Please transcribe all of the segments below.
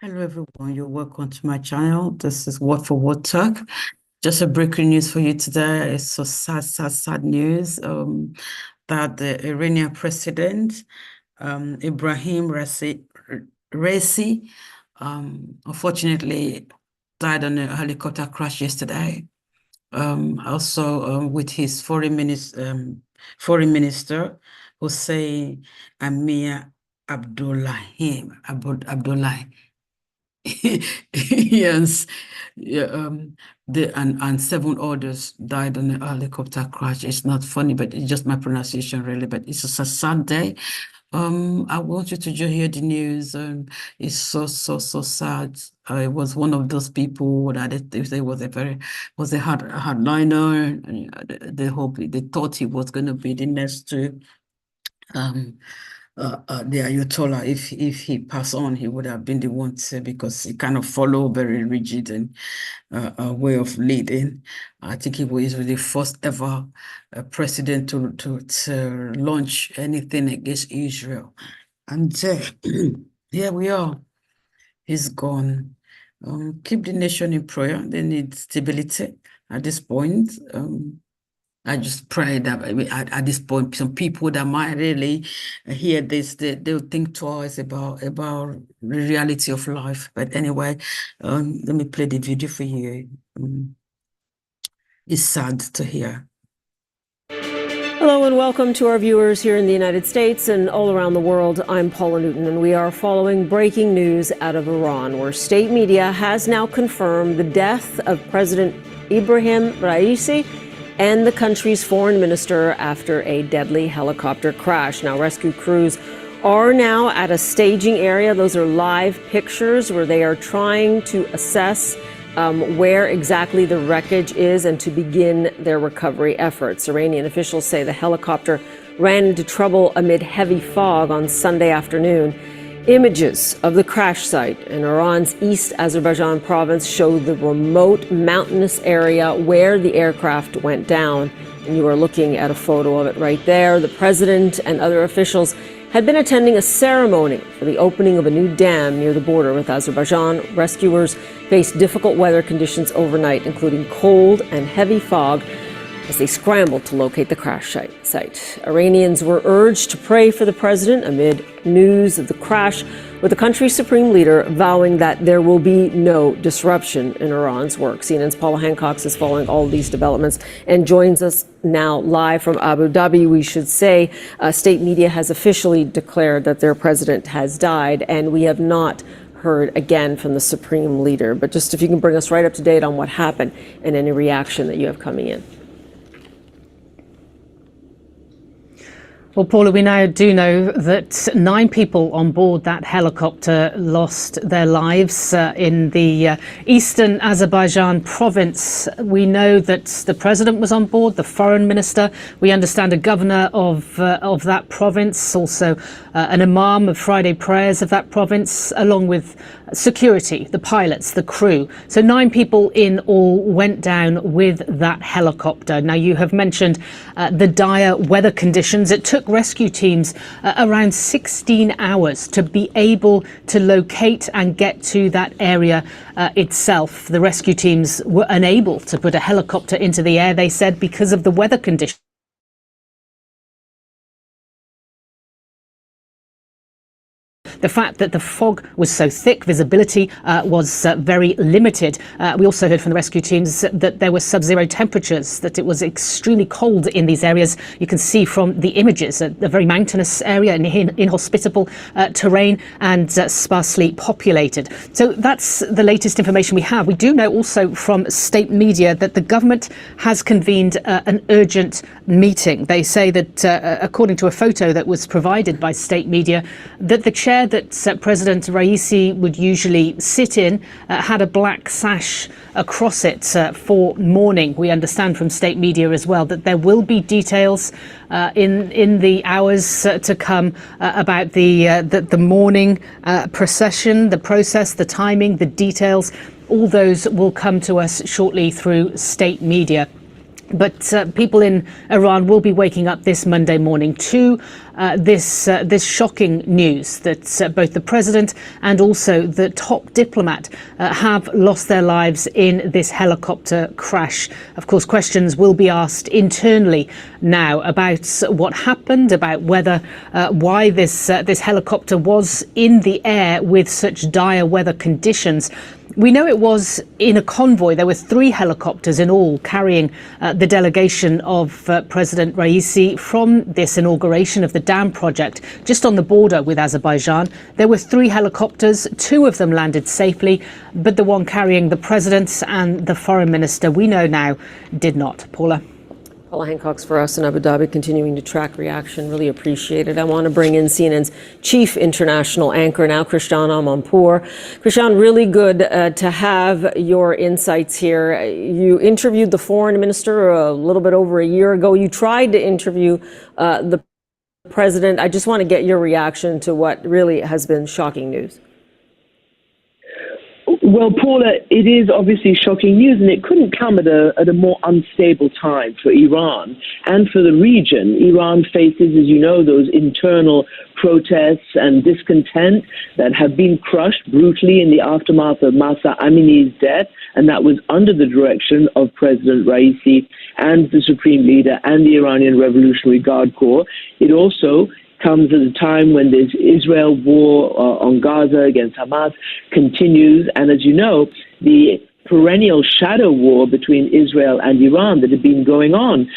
Hello everyone, you're welcome to my channel. This is Word for Word Talk. Just a breaking news for you today. It's so sad news that the Iranian president, Ibrahim Raisi, unfortunately died on a helicopter crash yesterday. Also with his foreign minister, Hossein Amir Abdullahi. Yes, yeah, and seven others died on a helicopter crash. It's not funny, but it's just my pronunciation, really. But it's just a sad day. I want you to just hear the news. It's so sad. I was one of those people that they say was a hardliner, and they thought he was going to be the next um the Ayatollah. If he passed on, he would have been the one to, because he kind of follow very rigid and way of leading. I think he was the first ever president to launch anything against Israel. And here we are. He's gone. Keep the nation in prayer. They need stability at this point. I just pray that at this point, some people that might really hear this, they'll think twice about the reality of life. But anyway, let me play the video for you. It's sad to hear. Hello and welcome to our viewers here in the United States and all around the world. I'm Paula Newton, and we are following breaking news out of Iran, where state media has now confirmed the death of President Ibrahim Raisi and the country's foreign minister after a deadly helicopter crash. Now, rescue crews are now at a staging area. Those are live pictures where they are trying to assess where exactly the wreckage is and to begin their recovery efforts. Iranian officials say the helicopter ran into trouble amid heavy fog on Sunday afternoon. Images of the crash site in Iran's East Azerbaijan province show the remote mountainous area where the aircraft went down. And you are looking at a photo of it right there. The president and other officials had been attending a ceremony for the opening of a new dam near the border with Azerbaijan. Rescuers faced difficult weather conditions overnight, including cold and heavy fog, as they scrambled to locate the crash site. Iranians were urged to pray for the president amid news of the crash, with the country's supreme leader vowing that there will be no disruption in Iran's work. CNN's Paula Hancock is following all of these developments and joins us now live from Abu Dhabi. We should say state media has officially declared that their president has died, and we have not heard again from the supreme leader. But just if you can bring us right up to date on what happened and any reaction that you have coming in. Well, Paula, we now do know that 9 people on board that helicopter lost their lives in the eastern Azerbaijan province. We know that the president was on board, the foreign minister. We understand a governor of that province, also an imam of Friday prayers of that province, along with security, the pilots, the crew. So 9 people in all went down with that helicopter. Now, you have mentioned the dire weather conditions. It took rescue teams around 16 hours to be able to locate and get to that area itself. The rescue teams were unable to put a helicopter into the air, they said, because of the weather conditions. The fact that the fog was so thick, visibility was very limited. We also heard from the rescue teams that there were sub-zero temperatures, that it was extremely cold in these areas. You can see from the images a very mountainous area, inhospitable terrain, and sparsely populated. So that's the latest information we have. We do know also from state media that the government has convened an urgent meeting. They say that, according to a photo that was provided by state media, that the chair that President Raisi would usually sit in had a black sash across it for mourning. We understand from state media as well that there will be details in the hours to come about the mourning procession, the process, the timing, the details. All those will come to us shortly through state media. But people in Iran will be waking up this Monday morning to this shocking news that both the president and also the top diplomat have lost their lives in this helicopter crash. Of course, questions will be asked internally now about what happened, about whether why this helicopter was in the air with such dire weather conditions. We know it was in a convoy. There were 3 helicopters in all carrying the delegation of President Raisi from this inauguration of the dam project just on the border with Azerbaijan. There were 3 helicopters. 2 of them landed safely, but the one carrying the president and the foreign minister, we know now, did not. Paula. Paula Hancock's for us in Abu Dhabi, continuing to track reaction. Really appreciate it. I want to bring in CNN's chief international anchor now, Krishan Amanpour. Krishan, really good to have your insights here. You interviewed the foreign minister a little bit over a year ago. You tried to interview the president. I just want to get your reaction to what really has been shocking news. Well, Paula, it is obviously shocking news, and it couldn't come at a more unstable time for Iran and for the region. Iran faces, as you know, those internal protests and discontent that have been crushed brutally in the aftermath of Mahsa Amini's death, and that was under the direction of President Raisi and the Supreme Leader and the Iranian Revolutionary Guard Corps. It also comes at a time when this Israel war on Gaza against Hamas continues. And as you know, the perennial shadow war between Israel and Iran that had been going on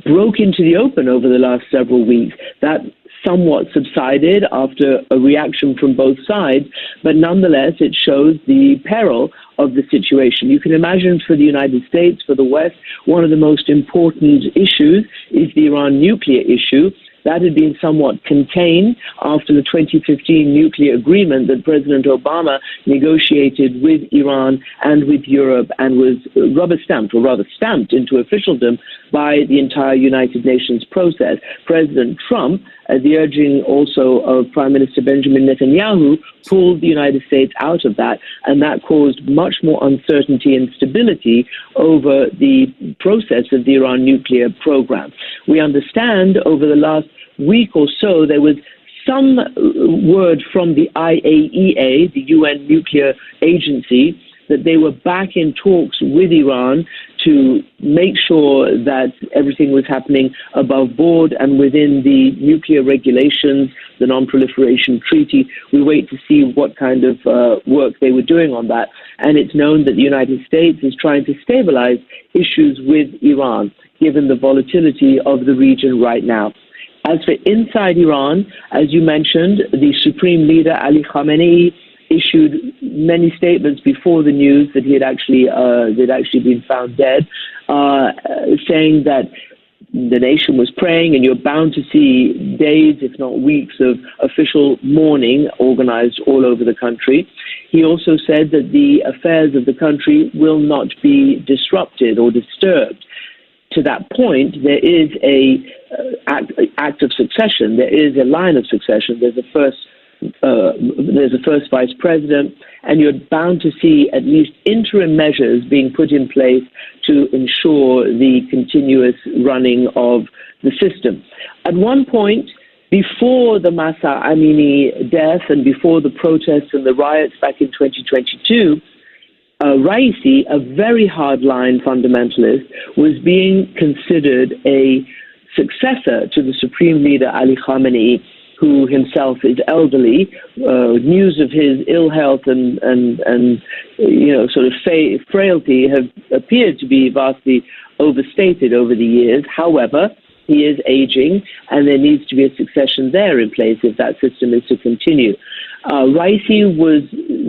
broke into the open over the last several weeks. That somewhat subsided after a reaction from both sides, but nonetheless, it shows the peril of the situation. You can imagine for the United States, for the West, one of the most important issues is the Iran nuclear issue. That had been somewhat contained after the 2015 nuclear agreement that President Obama negotiated with Iran and with Europe and was rubber-stamped, or rather stamped into officialdom by the entire United Nations process. President Trump, at the urging also of Prime Minister Benjamin Netanyahu, pulled the United States out of that, and that caused much more uncertainty and stability over the process of the Iran nuclear program. We understand over the last week or so there was some word from the IAEA, the UN nuclear agency, that they were back in talks with Iran to make sure that everything was happening above board and within the nuclear regulations, the Non-Proliferation Treaty. We wait to see what kind of work they were doing on that. And it's known that the United States is trying to stabilize issues with Iran, given the volatility of the region right now. As for inside Iran, as you mentioned, the Supreme Leader Ali Khamenei issued many statements before the news that he had actually been found dead, saying that the nation was praying, and you're bound to see days, if not weeks, of official mourning organized all over the country. He also said that the affairs of the country will not be disrupted or disturbed. To that point, there is a act of succession. There is a line of succession. There's a first vice president, and you're bound to see at least interim measures being put in place to ensure the continuous running of the system. At one point, before the Mahsa Amini death and before the protests and the riots back in 2022, Raisi, a very hardline fundamentalist, was being considered a successor to the Supreme Leader Ali Khamenei, who himself is elderly. News of his ill health and sort of frailty have appeared to be vastly overstated over the years. However, he is aging, and there needs to be a succession there in place if that system is to continue. Raisi was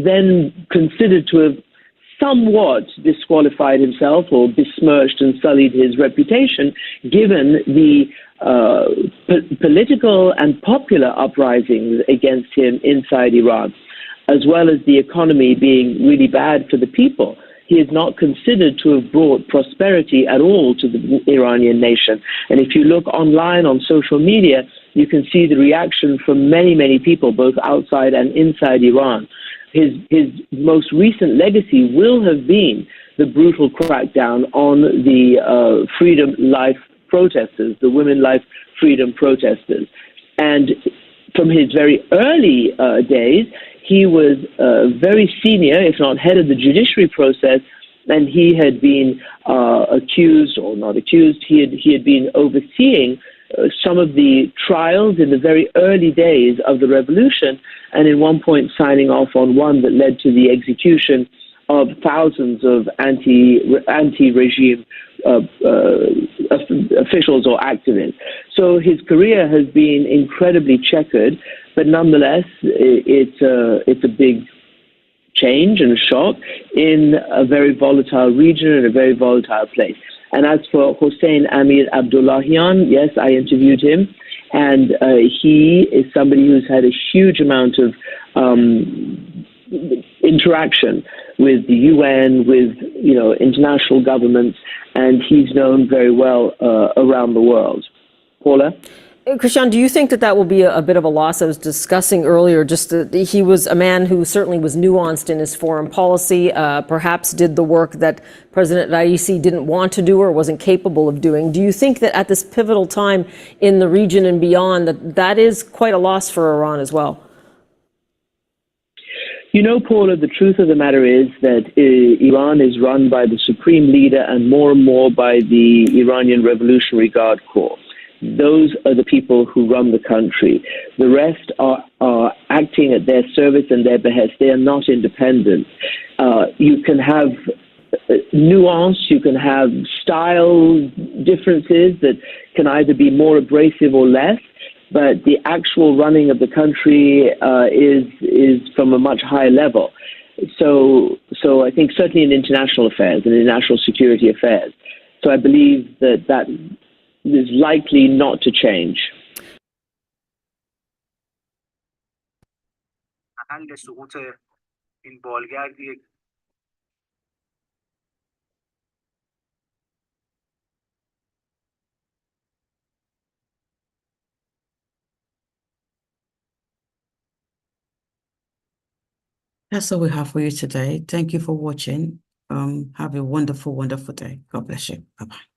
then considered to have somewhat disqualified himself or besmirched and sullied his reputation, given the political and popular uprisings against him inside Iran, as well as the economy being really bad for the people. He is not considered to have brought prosperity at all to the Iranian nation. And if you look online on social media, you can see the reaction from many, many people, both outside and inside Iran. His most recent legacy will have been the brutal crackdown on the freedom life protesters, the women life freedom protesters. And from his very early days, he was very senior, if not head of the judiciary process, and he had been accused, or not accused, he had been overseeing some of the trials in the very early days of the revolution, and in one point signing off on one that led to the execution of thousands of anti-regime officials or activists. So his career has been incredibly checkered, but nonetheless, it's a big change and a shock in a very volatile region and a very volatile place. And as for Hossein Amir Abdullahian, yes, I interviewed him, and he is somebody who's had a huge amount of interaction with the UN, with international governments, and he's known very well around the world. Paula? Christian, do you think that will be a bit of a loss? I was discussing earlier just that he was a man who certainly was nuanced in his foreign policy, perhaps did the work that President Raisi didn't want to do or wasn't capable of doing. Do you think that at this pivotal time in the region and beyond, that is quite a loss for Iran as well? Paula, the truth of the matter is that Iran is run by the supreme leader and more by the Iranian Revolutionary Guard Corps. Those are the people who run the country. The rest are acting at their service and their behest. They are not independent. You can have nuance, you can have style differences that can either be more abrasive or less, but the actual running of the country is from a much higher level. So I think certainly in international affairs and in national security affairs. So I believe that is likely not to change. That's all we have for you today. Thank you for watching. Have a wonderful, wonderful day. God bless you. Bye-bye.